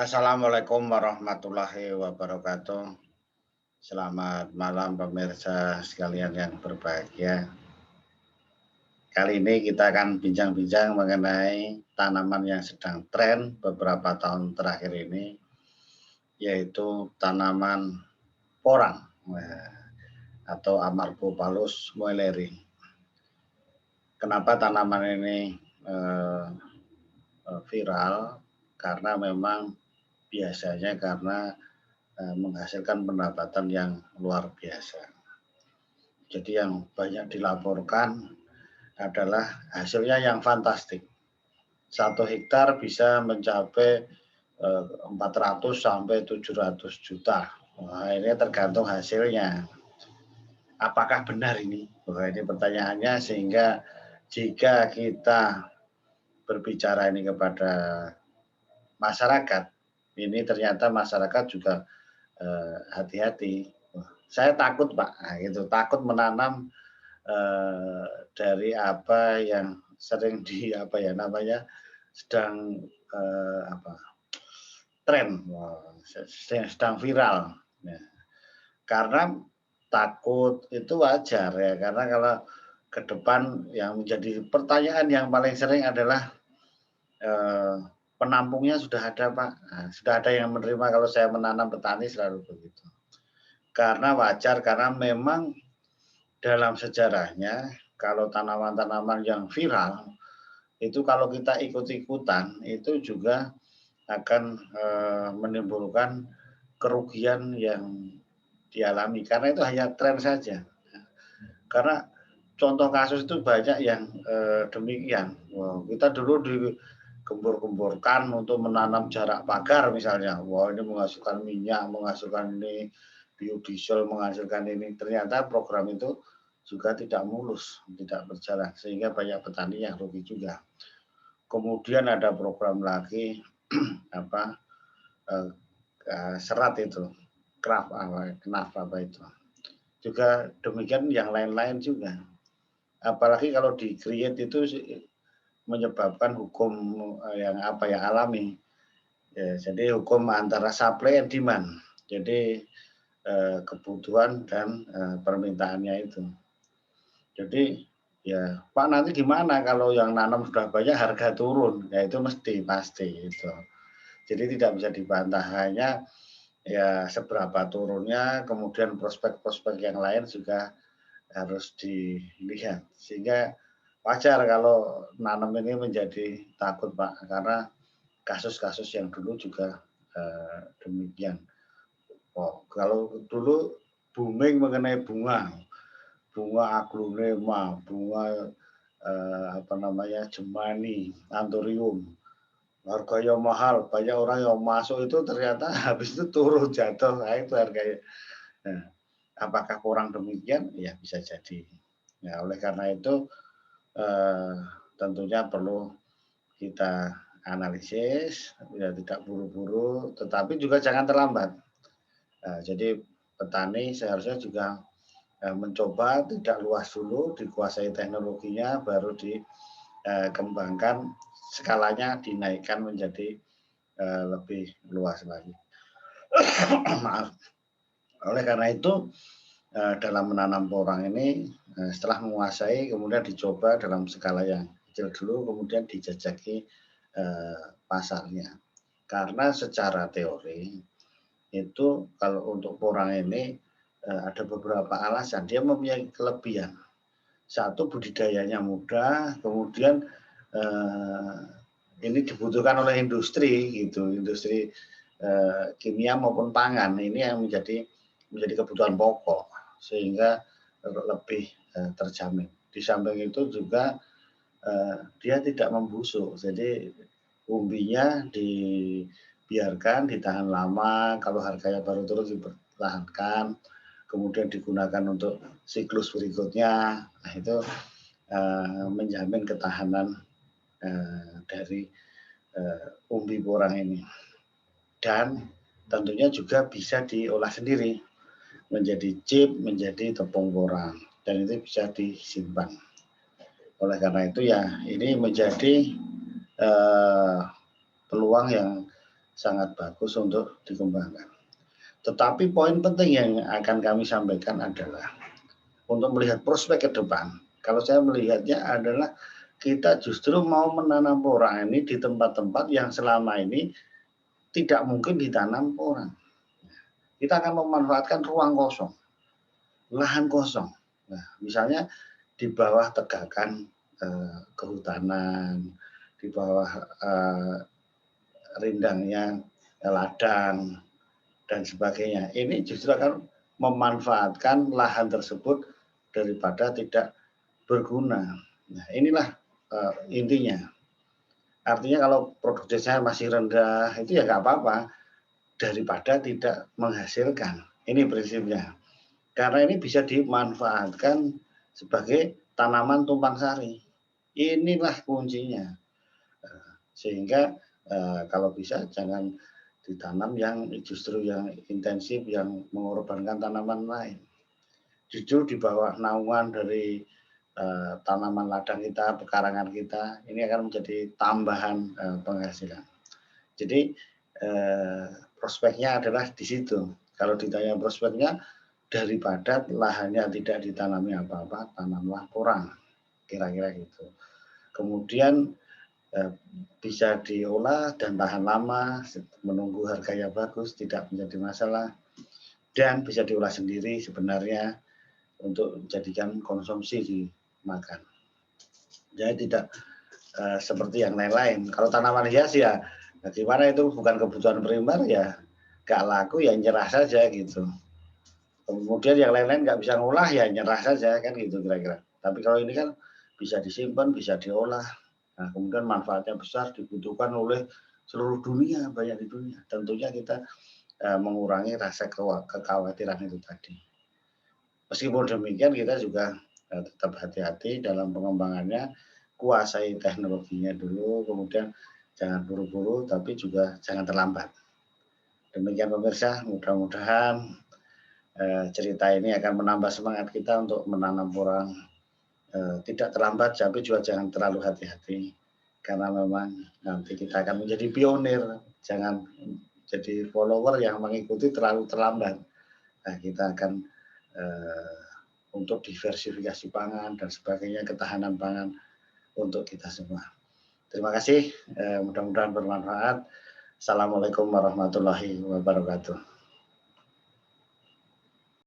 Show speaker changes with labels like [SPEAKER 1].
[SPEAKER 1] Assalamualaikum warahmatullahi wabarakatuh. Selamat malam pemirsa sekalian yang berbahagia. Kali ini kita akan bincang-bincang mengenai tanaman yang sedang tren beberapa tahun terakhir ini, yaitu tanaman porang atau Amarbopalus moelleri. Kenapa tanaman ini viral? Karena memang biasanya karena menghasilkan pendapatan yang luar biasa. Jadi yang banyak dilaporkan adalah hasilnya yang fantastik. 1 hektar bisa mencapai 400 sampai 700 juta. Wah, ini tergantung hasilnya. Apakah benar ini? Wah, ini pertanyaannya, sehingga jika kita berbicara ini kepada masyarakat, ini ternyata masyarakat juga hati-hati. Saya takut, Pak, nah, gitu, takut menanam dari apa yang sering sedang tren, sedang viral. Ya. Karena takut itu wajar ya, karena kalau ke depan yang menjadi pertanyaan yang paling sering adalah penampungnya sudah ada, Pak. Nah, sudah ada yang menerima kalau saya menanam, petani selalu begitu. Karena wajar, karena memang dalam sejarahnya kalau tanaman-tanaman yang viral itu kalau kita ikut-ikutan itu juga akan menimbulkan kerugian yang dialami, karena itu hanya tren saja. Karena contoh kasus itu banyak yang demikian. Wow, kita dulu digembur-gemburkan untuk menanam jarak pagar misalnya. Wah, ini menghasilkan minyak, menghasilkan ini biodiesel, menghasilkan ini. Ternyata program itu juga tidak mulus, tidak berjalan, sehingga banyak petani yang rugi juga. Kemudian ada program lagi serat itu, KNAF itu. Juga demikian yang lain-lain juga. Apalagi kalau di-create itu menyebabkan hukum yang alami. Ya, jadi hukum antara supply and demand. Jadi kebutuhan dan permintaannya itu. Jadi ya, Pak, nanti gimana kalau yang nanam sudah banyak harga turun? Ya itu pasti itu. Jadi tidak bisa dibantah, hanya ya seberapa turunnya, kemudian prospek-prospek yang lain juga harus dilihat. Sehingga wajar kalau nanam ini menjadi takut, Pak, karena kasus-kasus yang dulu juga demikian. Oh, kalau dulu booming mengenai bunga aglonema, bunga jemani, anthurium, harganya mahal, banyak orang yang masuk, itu ternyata habis itu turun, jatuh, nah itu harganya. Nah, apakah kurang demikian? Ya bisa jadi. Ya, oleh karena itu tentunya perlu kita analisis, ya tidak buru-buru, tetapi juga jangan terlambat. Nah, jadi petani seharusnya juga mencoba tidak luas dulu, dikuasai teknologinya, baru dikembangkan, skalanya dinaikkan menjadi lebih luas lagi. Maaf. Oleh karena itu dalam menanam porang ini, setelah menguasai, kemudian dicoba dalam skala yang kecil dulu, kemudian dijajaki pasarnya. Karena secara teori itu kalau untuk porang ini ada beberapa alasan. Dia mempunyai kelebihan. Satu, budidayanya mudah, kemudian ini dibutuhkan oleh industri gitu, industri kimia maupun pangan. Ini yang menjadi kebutuhan pokok, sehingga lebih terjamin. Di samping itu juga dia tidak membusuk, jadi umbinya dibiarkan, ditahan lama, kalau harganya baru turun dipertahankan, kemudian digunakan untuk siklus berikutnya. Nah, itu menjamin ketahanan dari umbi porang ini. Dan tentunya juga bisa diolah sendiri menjadi chip, menjadi tepung porang, dan itu bisa disimpan. Oleh karena itu ya, ini menjadi peluang yang sangat bagus untuk dikembangkan. Tetapi poin penting yang akan kami sampaikan adalah untuk melihat prospek ke depan. Kalau saya melihatnya adalah kita justru mau menanam porang ini di tempat-tempat yang selama ini tidak mungkin ditanam porang. Kita akan memanfaatkan ruang kosong, lahan kosong. Nah, misalnya di bawah tegakan kehutanan, di bawah rindangnya ladang, dan sebagainya. Ini justru akan memanfaatkan lahan tersebut daripada tidak berguna. Nah, inilah intinya. Artinya kalau produktivitasnya masih rendah, itu ya nggak apa-apa, daripada tidak menghasilkan. Ini prinsipnya. Karena ini bisa dimanfaatkan sebagai tanaman tumpang sari. Inilah kuncinya. Sehingga kalau bisa jangan ditanam yang justru yang intensif, yang mengorbankan tanaman lain. Jujur di bawah naungan dari tanaman ladang kita, pekarangan kita, ini akan menjadi tambahan penghasilan. Jadi prospeknya adalah di situ. Kalau ditanya prospeknya, daripada lahannya tidak ditanami apa-apa, tanamlah porang, kira-kira gitu. Kemudian bisa diolah dan tahan lama, menunggu harganya bagus, tidak menjadi masalah, dan bisa diolah sendiri sebenarnya untuk dijadikan konsumsi dimakan. Jadi tidak seperti yang lain-lain. Kalau tanaman hias ya, gimana itu bukan kebutuhan primer ya, nggak laku ya nyerah saja gitu. Kemudian yang lain-lain nggak bisa ngolah ya nyerah saja kan gitu kira-kira. Tapi kalau ini kan bisa disimpan, bisa diolah. Nah, kemudian manfaatnya besar, dibutuhkan oleh seluruh dunia, banyak di dunia. Tentunya kita mengurangi rasa kekhawatiran itu tadi. Meskipun demikian kita juga tetap hati-hati dalam pengembangannya, kuasai teknologinya dulu, kemudian jangan buru-buru, tapi juga jangan terlambat. Demikian pemirsa, mudah-mudahan cerita ini akan menambah semangat kita untuk menanam porang. Tidak terlambat, tapi juga jangan terlalu hati-hati, karena memang nanti kita akan menjadi pionir, jangan jadi follower yang mengikuti terlalu terlambat. Nah, kita akan untuk diversifikasi pangan dan sebagainya, ketahanan pangan untuk kita semua. Terima kasih, mudah-mudahan bermanfaat. Assalamualaikum warahmatullahi wabarakatuh.